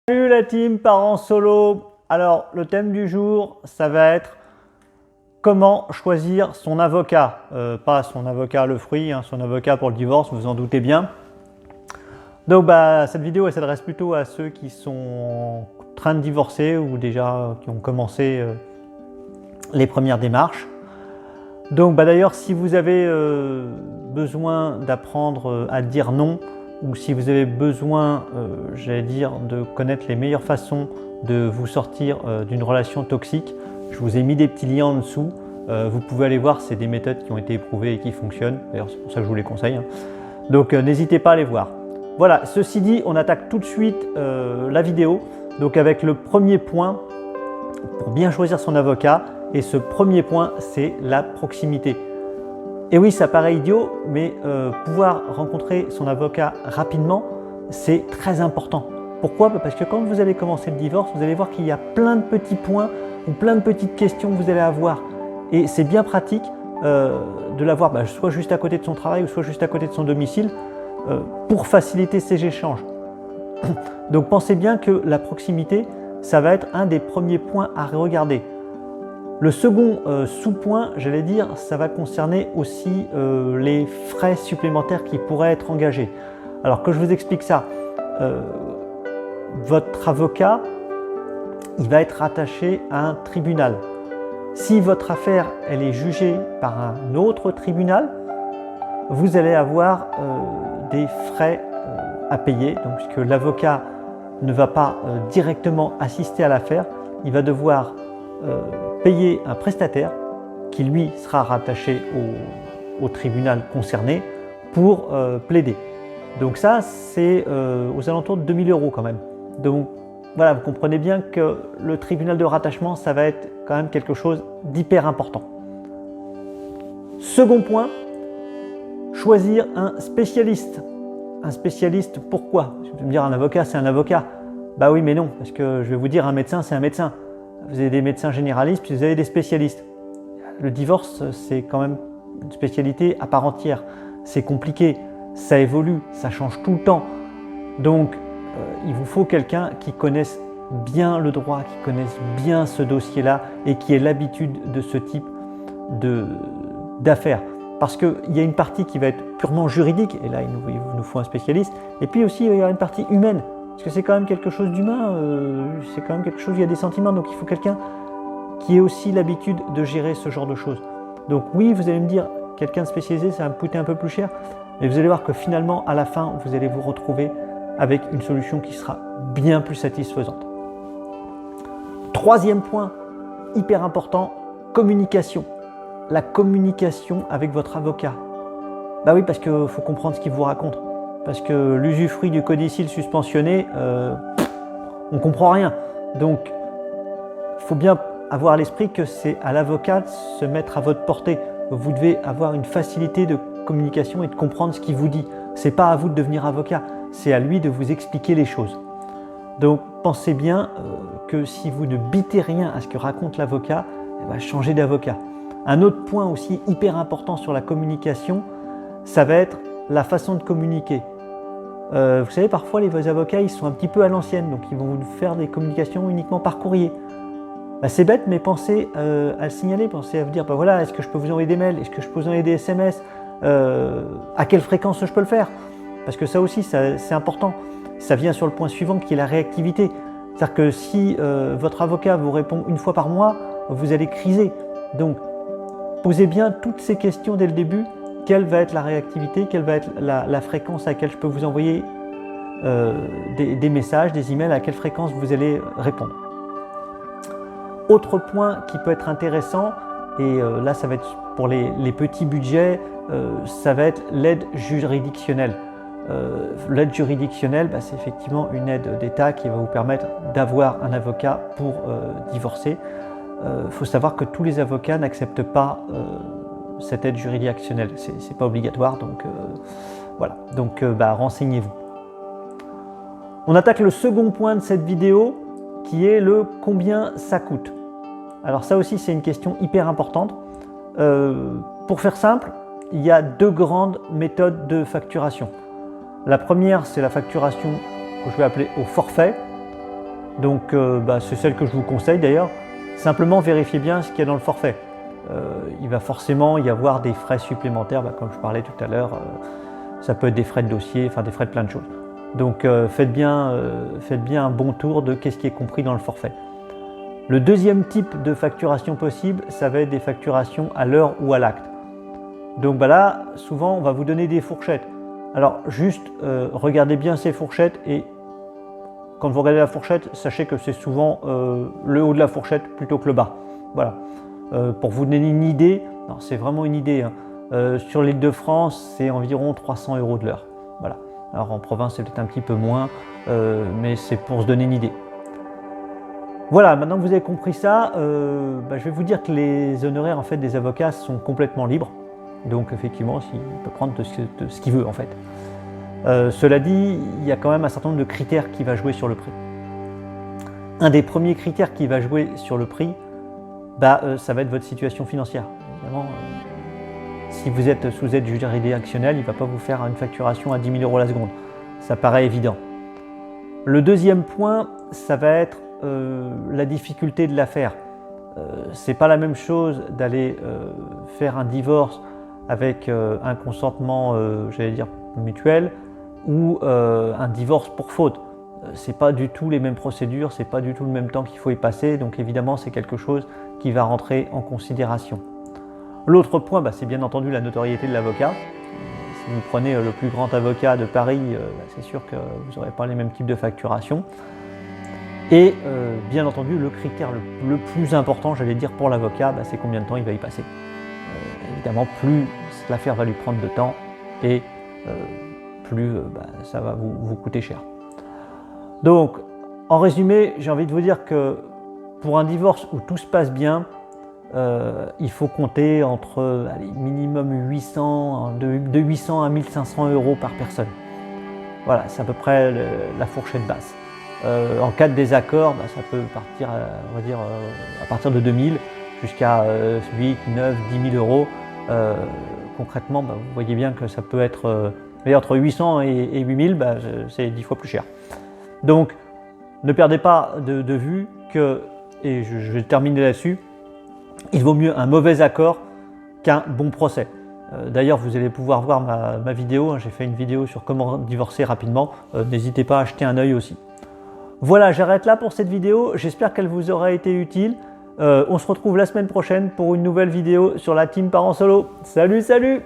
Salut la team Parents Solo. Alors le thème du jour, ça va être comment choisir son avocat. Pas son avocat le fruit, hein, son avocat pour le divorce, vous en doutez bien. Donc cette vidéo elle s'adresse plutôt à ceux qui sont en train de divorcer ou déjà qui ont commencé les premières démarches. Donc d'ailleurs si vous avez besoin d'apprendre à dire non, ou si vous avez besoin, j'allais dire, de connaître les meilleures façons de vous sortir d'une relation toxique, je vous ai mis des petits liens en dessous. Vous pouvez aller voir, c'est des méthodes qui ont été éprouvées et qui fonctionnent. D'ailleurs, c'est pour ça que je vous les conseille. Hein. Donc n'hésitez pas à les voir. Voilà, ceci dit, on attaque tout de suite la vidéo. Donc avec le premier point, pour bien choisir son avocat. Et ce premier point, c'est la proximité. Et oui, ça paraît idiot, mais pouvoir rencontrer son avocat rapidement, c'est très important. Pourquoi? Parce que quand vous allez commencer le divorce, vous allez voir qu'il y a plein de petits points ou plein de petites questions que vous allez avoir. Et c'est bien pratique de l'avoir soit juste à côté de son travail ou soit juste à côté de son domicile pour faciliter ces échanges. Donc pensez bien que la proximité, ça va être un des premiers points à regarder. Le second sous-point, j'allais dire, ça va concerner aussi les frais supplémentaires qui pourraient être engagés. Alors que je vous explique ça, votre avocat, il va être rattaché à un tribunal. Si votre affaire elle est jugée par un autre tribunal, vous allez avoir des frais à payer, donc, puisque l'avocat ne va pas directement assister à l'affaire, il va devoir payer un prestataire qui lui sera rattaché au tribunal concerné pour plaider. Donc ça c'est aux alentours de 2000 € quand même. Donc voilà, vous comprenez bien que le tribunal de rattachement ça va être quand même quelque chose d'hyper important. Second point, choisir un spécialiste. Un spécialiste, pourquoi? Vous allez me dire un avocat c'est un avocat. Bah oui mais non, parce que je vais vous dire un médecin c'est un médecin. Vous avez des médecins généralistes, puis vous avez des spécialistes. Le divorce, c'est quand même une spécialité à part entière. C'est compliqué, ça évolue, ça change tout le temps. Donc, il vous faut quelqu'un qui connaisse bien le droit, qui connaisse bien ce dossier-là et qui ait l'habitude de ce type d'affaires. Parce qu'il y a une partie qui va être purement juridique, et là, il nous faut un spécialiste. Et puis aussi, il va y avoir une partie humaine. Parce que c'est quand même quelque chose d'humain, c'est quand même quelque chose, il y a des sentiments, donc il faut quelqu'un qui ait aussi l'habitude de gérer ce genre de choses. Donc oui, vous allez me dire, quelqu'un de spécialisé, ça va me coûter un peu plus cher, mais vous allez voir que finalement, à la fin, vous allez vous retrouver avec une solution qui sera bien plus satisfaisante. Troisième point, hyper important, communication. La communication avec votre avocat. Bah oui, parce qu'il faut comprendre ce qu'il vous raconte. Parce que l'usufruit du codicille suspensionné, on ne comprend rien. Donc, il faut bien avoir à l'esprit que c'est à l'avocat de se mettre à votre portée. Vous devez avoir une facilité de communication et de comprendre ce qu'il vous dit. Ce n'est pas à vous de devenir avocat, c'est à lui de vous expliquer les choses. Donc, pensez bien que si vous ne bitez rien à ce que raconte l'avocat, changez d'avocat. Un autre point aussi hyper important sur la communication, ça va être la façon de communiquer. Vous savez, parfois les avocats ils sont un petit peu à l'ancienne, donc ils vont vous faire des communications uniquement par courrier. C'est bête, mais pensez à le signaler, pensez à vous dire, voilà, est-ce que je peux vous envoyer des mails, est-ce que je peux vous envoyer des SMS, à quelle fréquence je peux le faire? Parce que ça aussi, c'est important. Ça vient sur le point suivant qui est la réactivité. C'est-à-dire que si votre avocat vous répond une fois par mois, vous allez criser. Donc, posez bien toutes ces questions dès le début. Quelle va être la réactivité, quelle va être la fréquence à laquelle je peux vous envoyer des messages, des emails, à quelle fréquence vous allez répondre. Autre point qui peut être intéressant, et là ça va être pour les petits budgets, ça va être l'aide juridictionnelle. L'aide juridictionnelle, c'est effectivement une aide d'État qui va vous permettre d'avoir un avocat pour divorcer. Il faut savoir que tous les avocats n'acceptent pas cette aide juridictionnelle, c'est pas obligatoire, donc voilà, donc renseignez-vous. On attaque le second point de cette vidéo qui est le combien ça coûte. Alors ça aussi c'est une question hyper importante. Pour faire simple, il y a deux grandes méthodes de facturation. La première c'est la facturation que je vais appeler au forfait. Donc c'est celle que je vous conseille d'ailleurs. Simplement vérifiez bien ce qu'il y a dans le forfait. Il va forcément y avoir des frais supplémentaires, comme je parlais tout à l'heure, ça peut être des frais de dossier, enfin des frais de plein de choses. Donc faites bien un bon tour de qu'est-ce qui est compris dans le forfait. Le deuxième type de facturation possible, ça va être des facturations à l'heure ou à l'acte. Donc là, souvent on va vous donner des fourchettes. Alors juste regardez bien ces fourchettes et quand vous regardez la fourchette, sachez que c'est souvent le haut de la fourchette plutôt que le bas. Voilà. Pour vous donner une idée, c'est vraiment une idée, hein. Sur l'Île-de-France, c'est environ 300 € de l'heure. Voilà. Alors en province, c'est peut-être un petit peu moins, mais c'est pour se donner une idée. Voilà, maintenant que vous avez compris ça, je vais vous dire que les honoraires en fait, des avocats sont complètement libres. Donc effectivement, il peut prendre de ce qu'il veut en fait. Cela dit, il y a quand même un certain nombre de critères qui va jouer sur le prix. Un des premiers critères qui va jouer sur le prix, ça va être votre situation financière. Évidemment, si vous êtes sous aide juridictionnelle, il ne va pas vous faire une facturation à 10 000 € la seconde. Ça paraît évident. Le deuxième point, ça va être la difficulté de l'affaire. C'est pas la même chose d'aller faire un divorce avec un consentement, j'allais dire, mutuel ou un divorce pour faute. C'est pas du tout les mêmes procédures, c'est pas du tout le même temps qu'il faut y passer, donc évidemment c'est quelque chose qui va rentrer en considération. L'autre point, c'est bien entendu la notoriété de l'avocat. Si vous prenez le plus grand avocat de Paris, c'est sûr que vous n'aurez pas les mêmes types de facturation. Et bien entendu, le critère le plus important, j'allais dire, pour l'avocat, c'est combien de temps il va y passer. Évidemment, plus l'affaire va lui prendre de temps et plus ça va vous coûter cher. Donc, en résumé, j'ai envie de vous dire que pour un divorce où tout se passe bien, il faut compter entre minimum 800, de 800 à 1500 € par personne. Voilà, c'est à peu près la fourchette basse. En cas de désaccord, ça peut partir, on va dire, à partir de 2000 jusqu'à 8, 9, 10 000 €. Concrètement, vous voyez bien que ça peut être entre 800 et 8000, c'est 10 fois plus cher. Donc, ne perdez pas de vue que, et je vais terminer là-dessus, il vaut mieux un mauvais accord qu'un bon procès. D'ailleurs, vous allez pouvoir voir ma vidéo, j'ai fait une vidéo sur comment divorcer rapidement, n'hésitez pas à jeter un œil aussi. Voilà, j'arrête là pour cette vidéo, j'espère qu'elle vous aura été utile. On se retrouve la semaine prochaine pour une nouvelle vidéo sur la team Parents Solo. Salut, salut!